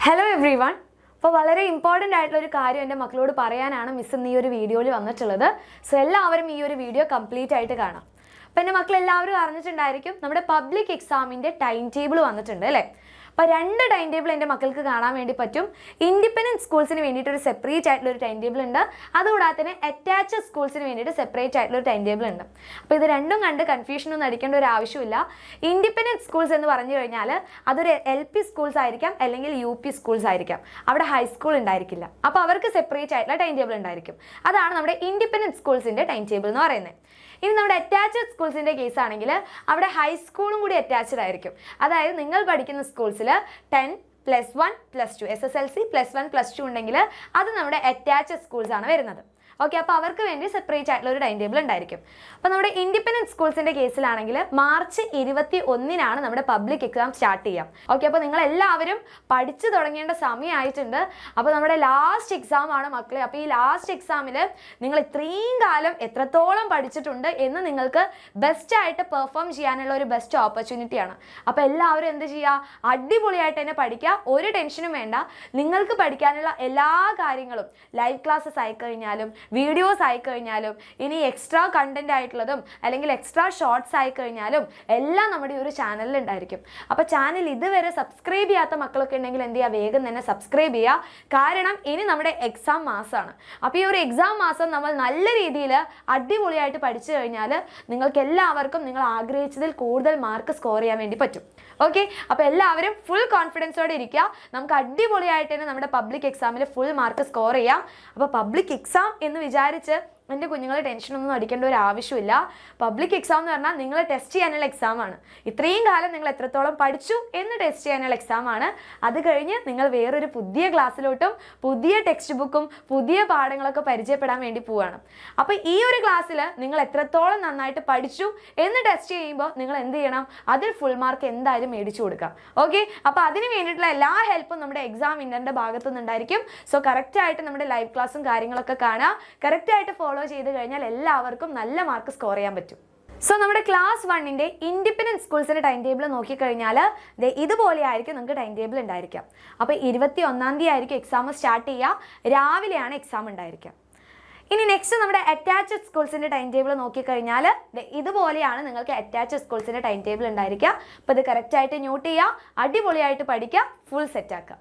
Hello every one. അപ്പോൾ വളരെ important ആയിട്ടുള്ളൊരു കാര്യം എൻ്റെ മക്കളോട് പറയാനാണ് മിസ് ഇന്ന് ഈ ഒരു വീഡിയോയിൽ വന്നിട്ടുള്ളത്. സോ എല്ലാവരും ഈ ഒരു വീഡിയോ കംപ്ലീറ്റ് ആയിട്ട് കാണാം. അപ്പോൾ എൻ്റെ മക്കൾ എല്ലാവരും അറിഞ്ഞിട്ടുണ്ടായിരിക്കും നമ്മുടെ പബ്ലിക് എക്സാമിൻ്റെ ടൈം ടേബിൾ വന്നിട്ടുണ്ട് അല്ലേ. അപ്പോൾ രണ്ട് ടൈം ടേബിൾ എൻ്റെ മക്കൾക്ക് കാണാൻ വേണ്ടി പറ്റും. ഇൻഡിപെൻഡൻറ്റ് സ്കൂൾസിന് വേണ്ടിയിട്ട് ഒരു സെപ്പറേറ്റ് ആയിട്ടുള്ളൊരു ടൈം ടേബിൾ ഉണ്ട്. അതുകൂടാതെ തന്നെ അറ്റാച്ച്ഡ് സ്കൂൾസിന് വേണ്ടിയിട്ട് സെപ്പറേറ്റ് ആയിട്ടുള്ളൊരു ടൈം ടേബിൾ ഉണ്ട്. അപ്പോൾ ഇത് രണ്ടും കണ്ട് കൺഫ്യൂഷനൊന്നും അടിക്കേണ്ട ഒരു ആവശ്യമില്ല. ഇൻഡിപെൻഡൻറ്റ് സ്കൂൾസ് എന്ന് പറഞ്ഞു കഴിഞ്ഞാൽ അതൊരു LP സ്കൂൾസ് ആയിരിക്കാം, അല്ലെങ്കിൽ UP സ്കൂൾസ് ആയിരിക്കാം. അവിടെ ഹൈസ്കൂൾ ഉണ്ടായിരിക്കില്ല. അപ്പോൾ അവർക്ക് സെപ്പറേറ്റ് ആയിട്ടുള്ള ടൈം ടേബിൾ ഉണ്ടായിരിക്കും. അതാണ് നമ്മുടെ ഇൻഡിപെൻഡൻറ്റ് സ്കൂൾസിൻ്റെ ടൈം ടേബിൾ എന്ന് പറയുന്നത്. ഇനി നമ്മുടെ അറ്റാച്ച്ഡ് സ്കൂൾസിൻ്റെ കേസ് ആണെങ്കിൽ അവിടെ ഹൈസ്കൂളും കൂടി അറ്റാച്ച്ഡ് ആയിരിക്കും. അതായത് നിങ്ങൾ പഠിക്കുന്ന സ്കൂൾസിൽ 10 +1 +2 SSLC +1 +2 ഉണ്ടെങ്കിൽ അത് നമ്മുടെ അറ്റാച്ച്ഡ് സ്കൂൾസ് ആണ് വരുന്നത്. ഓക്കെ, അപ്പോൾ അവർക്ക് വേണ്ടി സെപ്പറേറ്റ് ആയിട്ടുള്ള ഒരു ടൈം ടേബിൾ ഉണ്ടായിരിക്കും. അപ്പോൾ നമ്മുടെ ഇൻഡിപെൻഡൻറ്റ് സ്കൂൾസിൻ്റെ കേസിലാണെങ്കിൽ മാർച്ച് 21 നമ്മുടെ പബ്ലിക് എക്സാം സ്റ്റാർട്ട് ചെയ്യാം. ഓക്കെ, അപ്പോൾ നിങ്ങൾ എല്ലാവരും പഠിച്ചു തുടങ്ങേണ്ട സമയമായിട്ടുണ്ട്. അപ്പോൾ നമ്മുടെ ലാസ്റ്റ് എക്സാം ആണ് മക്കളെ. അപ്പോൾ ഈ ലാസ്റ്റ് എക്സാമിൽ നിങ്ങൾ ഇത്രയും കാലം എത്രത്തോളം പഠിച്ചിട്ടുണ്ട് എന്ന് നിങ്ങൾക്ക് ബെസ്റ്റായിട്ട് പെർഫോം ചെയ്യാനുള്ള ഒരു ബെസ്റ്റ് ഓപ്പർച്യൂണിറ്റിയാണ്. അപ്പോൾ എല്ലാവരും എന്ത് ചെയ്യുക, അടിപൊളിയായിട്ട് തന്നെ പഠിക്കുക. ഒരു ടെൻഷനും വേണ്ട. നിങ്ങൾക്ക് പഠിക്കാനുള്ള എല്ലാ കാര്യങ്ങളും ലൈവ് ക്ലാസ്സസ് ആയിക്കഴിഞ്ഞാലും വീഡിയോസ് ആയിക്കഴിഞ്ഞാലും ഇനി എക്സ്ട്രാ കണ്ടന്റ് ആയിട്ടുള്ളതും അല്ലെങ്കിൽ എക്സ്ട്രാ ഷോർട്സ് ആയിക്കഴിഞ്ഞാലും എല്ലാം നമ്മുടെ ഈ ഒരു ചാനലിൽ ഉണ്ടായിരിക്കും. അപ്പോൾ ചാനൽ ഇതുവരെ സബ്സ്ക്രൈബ് ചെയ്യാത്ത മക്കളൊക്കെ ഉണ്ടെങ്കിൽ എന്ത് ചെയ്യുക, വേഗം തന്നെ സബ്സ്ക്രൈബ് ചെയ്യുക. കാരണം ഇനി നമ്മുടെ എക്സാം മാസമാണ്. അപ്പോൾ ഈ ഒരു എക്സാം മാസം നമ്മൾ നല്ല രീതിയിൽ അടിപൊളിയായിട്ട് പഠിച്ചു കഴിഞ്ഞാൽ നിങ്ങൾക്ക് എല്ലാവർക്കും നിങ്ങൾ ആഗ്രഹിച്ചതിൽ കൂടുതൽ മാർക്ക് സ്കോർ ചെയ്യാൻ വേണ്ടി പറ്റും. ഓക്കെ, അപ്പോൾ എല്ലാവരും ഫുൾ കോൺഫിഡൻസോടെ ഇരിക്കുക. നമുക്ക് അടിപൊളിയായിട്ട് തന്നെ നമ്മുടെ പബ്ലിക് എക്സാമിൽ ഫുൾ മാർക്ക് സ്കോർ ചെയ്യാം. അപ്പോൾ പബ്ലിക് എക്സാം എന്ന് വിചാരിച്ച് എൻ്റെ കുഞ്ഞുങ്ങളെ ടെൻഷനൊന്നും അടിക്കേണ്ട ഒരു ആവശ്യമില്ല. പബ്ലിക് എക്സാം എന്ന് പറഞ്ഞാൽ നിങ്ങളെ ടെസ്റ്റ് ചെയ്യാനുള്ള എക്സാമാണ്. ഇത്രയും കാലം നിങ്ങൾ എത്രത്തോളം പഠിച്ചു എന്ന് ടെസ്റ്റ് ചെയ്യാനുള്ള എക്സാമാണ്. അത് കഴിഞ്ഞ് നിങ്ങൾ വേറൊരു പുതിയ ക്ലാസ്സിലോട്ടും പുതിയ ടെക്സ്റ്റ് ബുക്കും പുതിയ പാഠങ്ങളൊക്കെ പരിചയപ്പെടാൻ വേണ്ടി പോവുകയാണ്. അപ്പോൾ ഈ ഒരു ക്ലാസ്സിൽ നിങ്ങൾ എത്രത്തോളം നന്നായിട്ട് പഠിച്ചു എന്ന് ടെസ്റ്റ് ചെയ്യുമ്പോൾ നിങ്ങൾ എന്ത് ചെയ്യണം, അതിൽ ഫുൾ മാർക്ക് എന്തായാലും മേടിച്ചു കൊടുക്കാം. ഓക്കെ, അപ്പോൾ അതിന് വേണ്ടിയിട്ടുള്ള എല്ലാ ഹെൽപ്പും നമ്മുടെ എക്സാം വിന്നറിൻ്റെ ഭാഗത്തു നിന്നുണ്ടായിരിക്കും. സോ കറക്റ്റായിട്ട് നമ്മുടെ ലൈവ് ക്ലാസ്സും കാര്യങ്ങളൊക്കെ കാണുക. കറക്റ്റായിട്ട് ഫോളോ ചെയ്ത് കഴിഞ്ഞാൽ എല്ലാവർക്കും നല്ല മാർക്ക് സ്കോർ ചെയ്യാൻ പറ്റും. സോ നമ്മുടെ ക്ലാസ് 1ൻ്റെ ഇൻഡിപെൻഡൻറ്റ് സ്കൂൾസിൻ്റെ ടൈം ടേബിൾ നോക്കിക്കഴിഞ്ഞാൽ ഇതുപോലെ ആയിരിക്കും നിങ്ങൾക്ക് ടൈം ടേബിൾ ഉണ്ടായിരിക്കുക. അപ്പോൾ 21 ആയിരിക്കും എക്സാം സ്റ്റാർട്ട് ചെയ്യുക. രാവിലെയാണ് എക്സാം ഉണ്ടായിരിക്കുക. ഇനി നെക്സ്റ്റ് നമ്മുടെ അറ്റാച്ച്ഡ് സ്കൂൾസിൻ്റെ ടൈം ടേബിൾ നോക്കിക്കഴിഞ്ഞാൽ ഇതുപോലെയാണ് നിങ്ങൾക്ക് അറ്റാച്ച്ഡ് സ്കൂൾസിൻ്റെ ടൈം ടേബിൾ ഉണ്ടായിരിക്കുക. അപ്പോൾ ഇത് കറക്റ്റായിട്ട് നോട്ട് ചെയ്യുക, അടിപൊളിയായിട്ട് പഠിക്കുക, ഫുൾ സെറ്റാക്കുക.